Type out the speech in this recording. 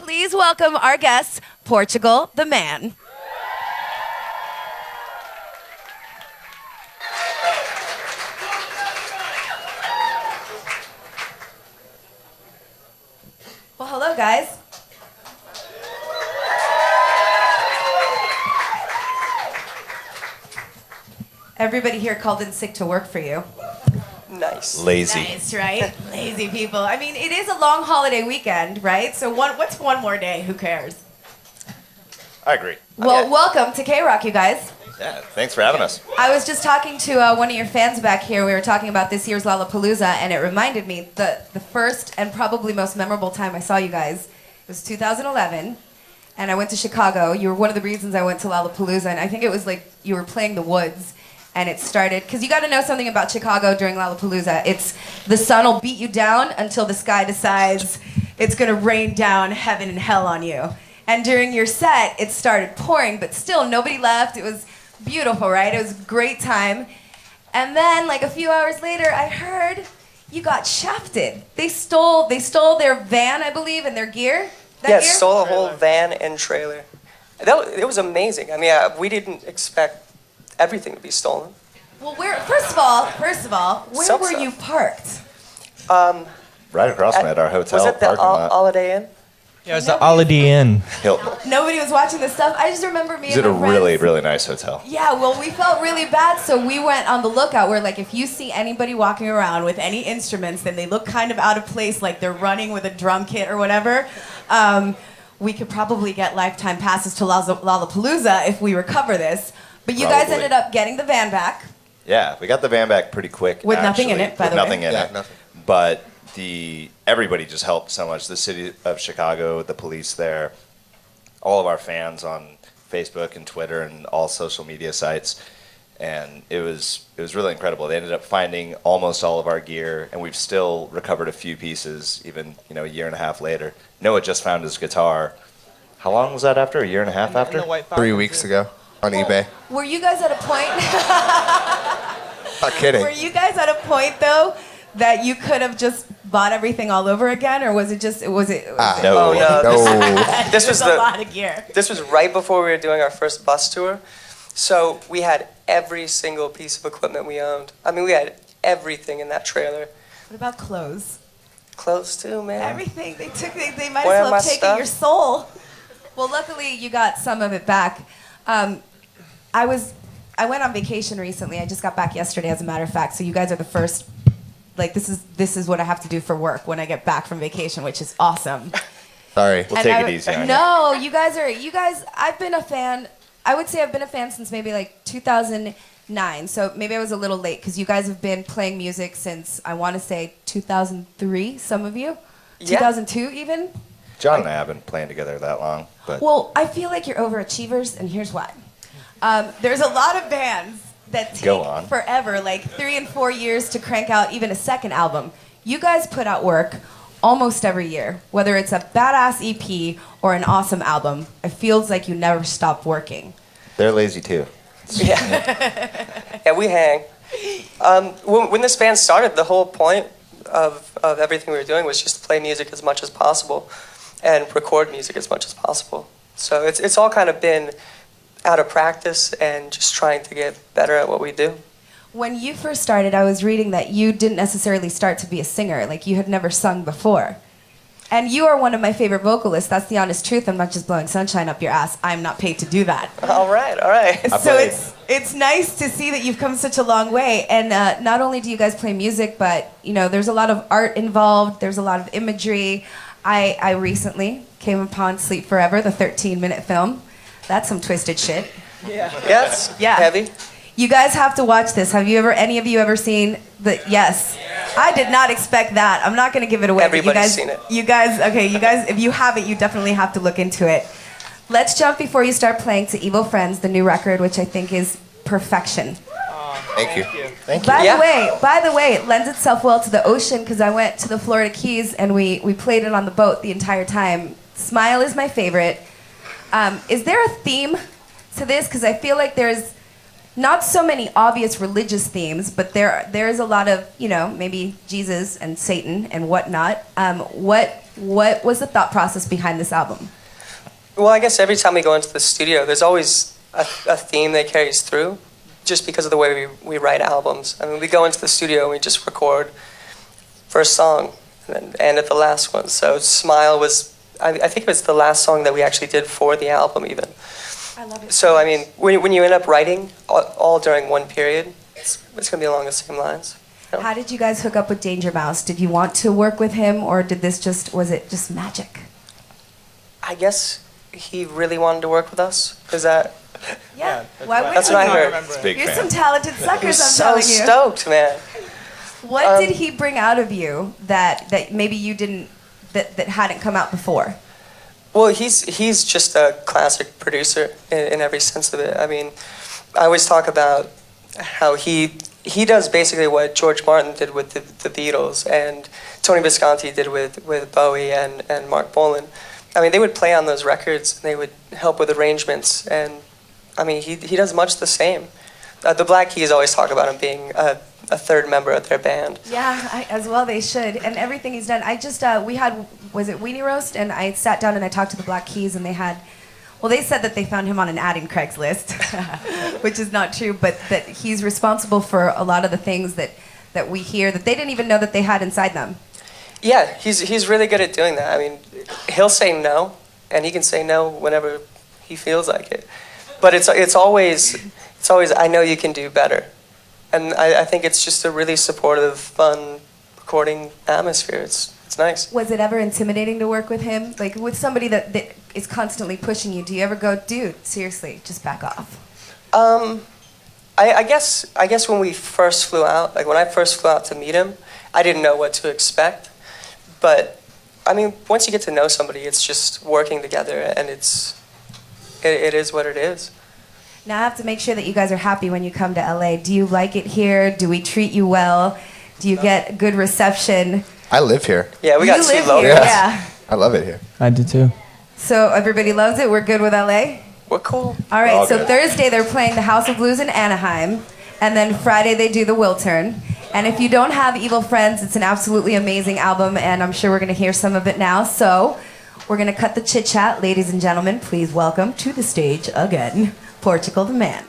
please welcome our guest, Portugal the Man. Well, hello, guys. Everybody here called in sick to work for you. Nice. Lazy. Nice, right? Lazy people. I mean, it is a long holiday weekend, right? So what's one more day? Who cares? I agree. Well, welcome to KROQ, you guys. Yeah, thanks for having us. I was just talking to one of your fans back here. We were talking about this year's Lollapalooza, and it reminded me the first and probably most memorable time I saw you guys was 2011, and I went to Chicago. You were one of the reasons I went to Lollapalooza, and I think it was like you were playing the Woods, and it started, because you got to know something about Chicago during Lollapalooza. It's the sun will beat you down until the sky decides it's going to rain down heaven and hell on you. And during your set, it started pouring, but still nobody left. It was beautiful, right? It was a great time. And then, like a few hours later, I heard you got shafted. They stole their van, I believe, and their gear. Yeah, stole a whole van and trailer. It was amazing. I mean, we didn't expect everything to be stolen. Well, first of all, where were you parked? Right across from at our hotel Was it the parking lot. Holiday Inn? Yeah, it was the Holiday Inn. Hilton. Nobody was watching this stuff. I just remember me Is and it a my friends. really, really nice hotel? Yeah, well, we felt really bad, so we went on the lookout. We're like, if you see anybody walking around with any instruments, then they look kind of out of place, like they're running with a drum kit or whatever, we could probably get lifetime passes to Lollapalooza if we recover this. But you guys ended up getting the van back. Yeah, we got the van back pretty quick. With nothing in actually, it, by the way. With nothing in it. Nothing. But everybody just helped so much. The city of Chicago, the police there, all of our fans on Facebook and Twitter and all social media sites. And it was really incredible. They ended up finding almost all of our gear, and we've still recovered a few pieces, even a year and a half later. Noah just found his guitar. How long was that after? A year and a half after? 3 weeks ago on eBay. Were you guys at a point? Not kidding. Were you guys at a point though that you could have just bought everything all over again, or was it just No. Oh, no. No. This was a lot of gear? This was right before we were doing our first bus tour. So we had every single piece of equipment we owned. I mean, we had everything in that trailer. What about clothes? Clothes too, man. Everything. They might Where as well am I have taken stuff? your soul. Well, luckily you got some of it back. I went on vacation recently. I just got back yesterday, as a matter of fact. So you guys are the first. Like this is what I have to do for work when I get back from vacation, which is awesome. Sorry. We'll take it easy on you. No, you guys. I've been a fan. I would say I've been a fan since maybe like 2009. So maybe I was a little late because you guys have been playing music since I want to say 2003. Some of you, Yeah. 2002 even. John and I have been playing together that long. But Well, I feel like you're overachievers, and here's why. There's a lot of bands that Go take on. forever, like 3 and 4 years to crank out even a second album. You guys put out work almost every year, whether it's a badass EP or an awesome album. It feels like you never stop working. they're lazy too. Yeah. Yeah, we hang. When this band started, the whole point of everything we were doing was just play music as much as possible and record music as much as possible. So it's all kind of been out of practice and just trying to get better at what we do. When you first started, I was reading that you didn't necessarily start to be a singer, like you had never sung before. And you are one of my favorite vocalists. That's the honest truth. I'm not just blowing sunshine up your ass. I'm not paid to do that. All right, all right. So it's nice to see that you've come such a long way. And not only do you guys play music, but there's a lot of art involved. There's a lot of imagery. I recently came upon Sleep Forever, the 13-minute film. That's some twisted shit. Yeah, it's heavy. You guys have to watch this. Have any of you ever seen the? Yes. I did not expect that. I'm not going to give it away. but Everybody's seen it. You guys, if you haven't, you definitely have to look into it. Let's jump before you start playing to Evil Friends, the new record, which I think is perfection. Thank you. Thank you. By the way, it lends itself well to the ocean because I went to the Florida Keys and we played it on the boat the entire time. Smile is my favorite. Is there a theme to this? Because I feel like there's not so many obvious religious themes, but there is a lot of, you know, maybe Jesus and Satan and whatnot. What was the thought process behind this album? Well, I guess every time we go into the studio, there's always a theme that carries through, just because of the way we write albums. I mean, we go into the studio and we just record first song and then end at the last one. So Smile was, I think it was the last song that we actually did for the album even. I love it. So, I mean, when you end up writing all during one period, it's going to be along the same lines. You know? How did you guys hook up with Danger Mouse? Did you want to work with him, or was it just magic? I guess he really wanted to work with us. Is that... Yeah. Why wouldn't That's what I you? heard. Big You're fan. some talented He suckers, was I'm so telling you. stoked, man. What did he bring out of you that maybe you didn't, that hadn't come out before? Well, he's just a classic producer in every sense of it. I mean, I always talk about how he does basically what George Martin did with the Beatles and Tony Visconti did with Bowie and Mark Bolan. I mean, they would play on those records and they would help with arrangements, and I mean, he does much the same. The Black Keys always talk about him being a third member of their band. Yeah, as well they should. And everything he's done. I just, we had, was it Weenie Roast? And I sat down and I talked to the Black Keys, and they had, well, they said that they found him on an ad in Craigslist, which is not true, but that he's responsible for a lot of the things that we hear that they didn't even know that they had inside them. Yeah, he's really good at doing that. I mean, he'll say no, and he can say no whenever he feels like it. But it's always I know you can do better, and I think it's just a really supportive, fun recording atmosphere. It's nice. Was it ever intimidating to work with him? Like with somebody that is constantly pushing you, do you ever go, dude, seriously, just back off? I guess when we first flew out, like when I first flew out to meet him, I didn't know what to expect. But I mean, once you get to know somebody, it's just working together, and it is what it is. Now I have to make sure that you guys are happy when you come to LA. Do you like it here? Do we treat you well? Do you get good reception? I live here. Yeah, we got two live locals. here, yeah. I love it here. I do too. So everybody loves it. We're good with LA? We're cool. All right, All so good. Thursday they're playing the House of Blues in Anaheim, and then Friday they do the Wiltern. And if you don't have Evil Friends, it's an absolutely amazing album, and I'm sure we're going to hear some of it now. So we're going to cut the chit-chat. Ladies and gentlemen, please welcome to the stage again, Portugal the Man.